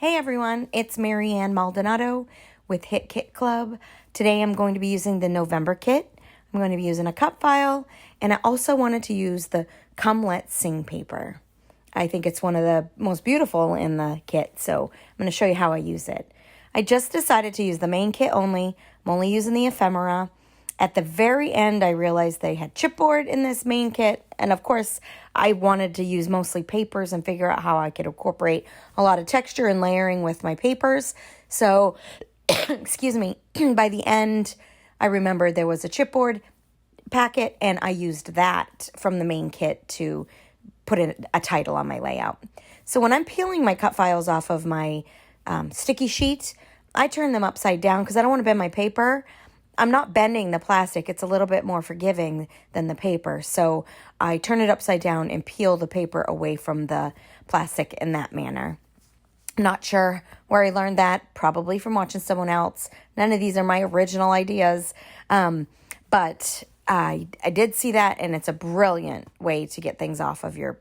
Hey everyone, it's Maldonado with Hit Kit Club. Today I'm going to be using the November kit. I'm going to be using a cut file, and I also wanted to use the Come Let's Sing paper. I think it's one of the most beautiful in the kit, so I'm going to show you how I use it. I just decided to use the main kit only. I'm only using the ephemera. At the very end, I realized they had chipboard in this main kit. And of course, I wanted to use mostly papers and figure out how I could incorporate a lot of texture and layering with my papers. So, excuse me, by the end, I remembered there was a chipboard packet, and I used that from the main kit to put in a title on my layout. So when I'm peeling my cut files off of my sticky sheet, I turn them upside down because I don't want to bend my paper. I'm not bending the plastic. It's a little bit more forgiving than the paper. So I turn it upside down and peel the paper away from the plastic in that manner. Not sure where I learned that. Probably from watching someone else. None of these are my original ideas. But I did see that, and it's a brilliant way to get things off of your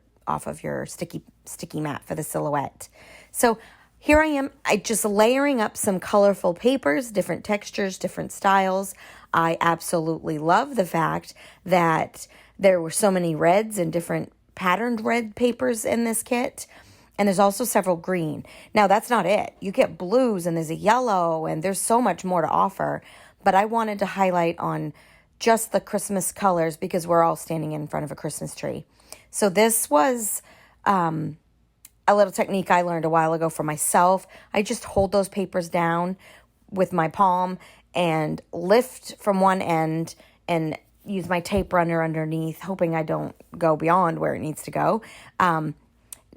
sticky mat for the silhouette. So here I am, just layering up some colorful papers, different textures, different styles. I absolutely love the fact that there were so many reds and different patterned red papers in this kit. And there's also several green. Now, that's not it. You get blues, and there's a yellow, and there's so much more to offer. But I wanted to highlight on just the Christmas colors because we're all standing in front of a Christmas tree. So this was a little technique I learned a while ago for myself. I just hold those papers down with my palm and lift from one end and use my tape runner underneath, hoping I don't go beyond where it needs to go. And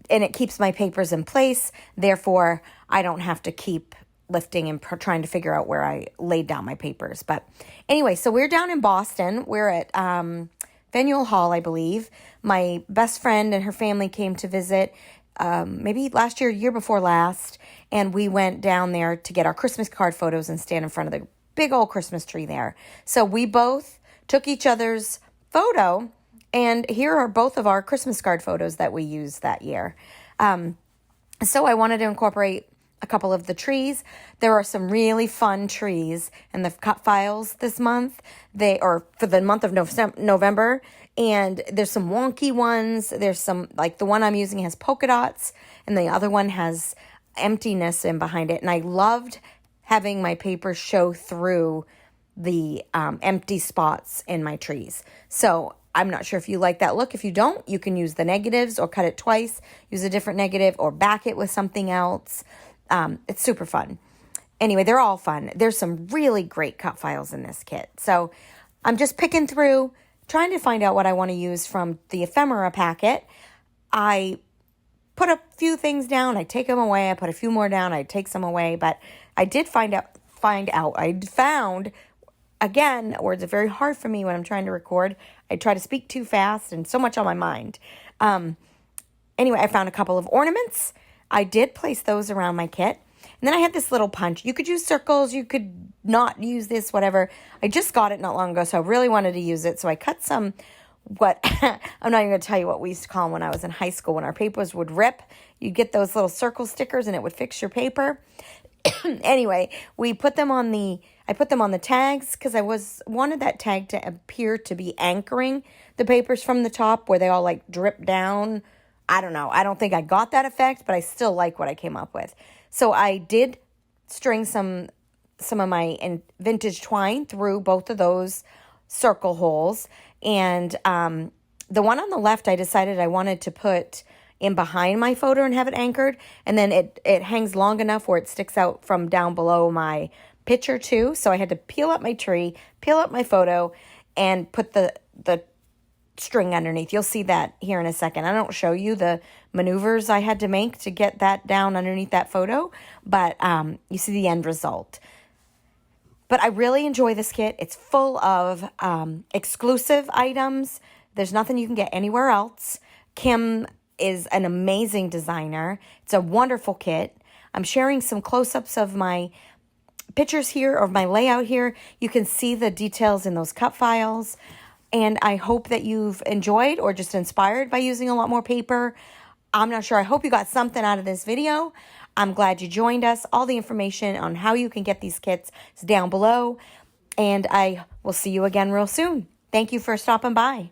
it keeps my papers in place. Therefore, I don't have to keep lifting and trying to figure out where I laid down my papers. But anyway, so we're down in Boston. We're at Faneuil Hall, I believe. My best friend and her family came to visit maybe last year before last, and we went down there to get our Christmas card photos and stand in front of the big old Christmas tree there. So we both took each other's photo, and here are both of our Christmas card photos that we used that year. So I wanted to incorporate a couple of the trees. There are some really fun trees in the cut files this month. They are for the month of November, and there's some wonky ones. There's some, like the one I'm using has polka dots, and the other one has emptiness in behind it. And I loved having my paper show through the empty spots in my trees. So I'm not sure if you like that look. If you don't, you can use the negatives or cut it twice, use a different negative or back it with something else. It's super fun. Anyway, they're all fun. There's some really great cut files in this kit. So I'm just picking through, trying to find out what I want to use from the ephemera packet. I put a few things down. I take them away. I put a few more down. I take some away. But I did find out. I found, again, words are very hard for me when I'm trying to record. I try to speak too fast and so much on my mind. Anyway, I found a couple of ornaments. I did place those around my kit. And then I had this little punch. You could use circles. You could not use this, whatever. I just got it not long ago, so I really wanted to use it. So I cut some, I'm not even going to tell you what we used to call them when I was in high school. When our papers would rip, you'd get those little circle stickers and it would fix your paper. Anyway, I put them on the tags because I wanted that tag to appear to be anchoring the papers from the top where they all like drip down. I don't know. I don't think I got that effect, but I still like what I came up with. So I did string some of my vintage twine through both of those circle holes. And the one on the left, I decided I wanted to put in behind my photo and have it anchored. And then it hangs long enough where it sticks out from down below my picture too. So I had to peel up my tree, peel up my photo, and put the string underneath. You'll see that here in a second. I don't show you the maneuvers I had to make to get that down underneath that photo, but you see the end result. But I really enjoy this kit. It's full of exclusive items. There's nothing you can get anywhere else. Kim is an amazing designer. It's a wonderful kit. I'm sharing some close-ups of my pictures here, or my layout here. You can see the details in those cut files. And I hope that you've enjoyed or just inspired by using a lot more paper. I'm not sure. I hope you got something out of this video. I'm glad you joined us. All the information on how you can get these kits is down below. And I will see you again real soon. Thank you for stopping by.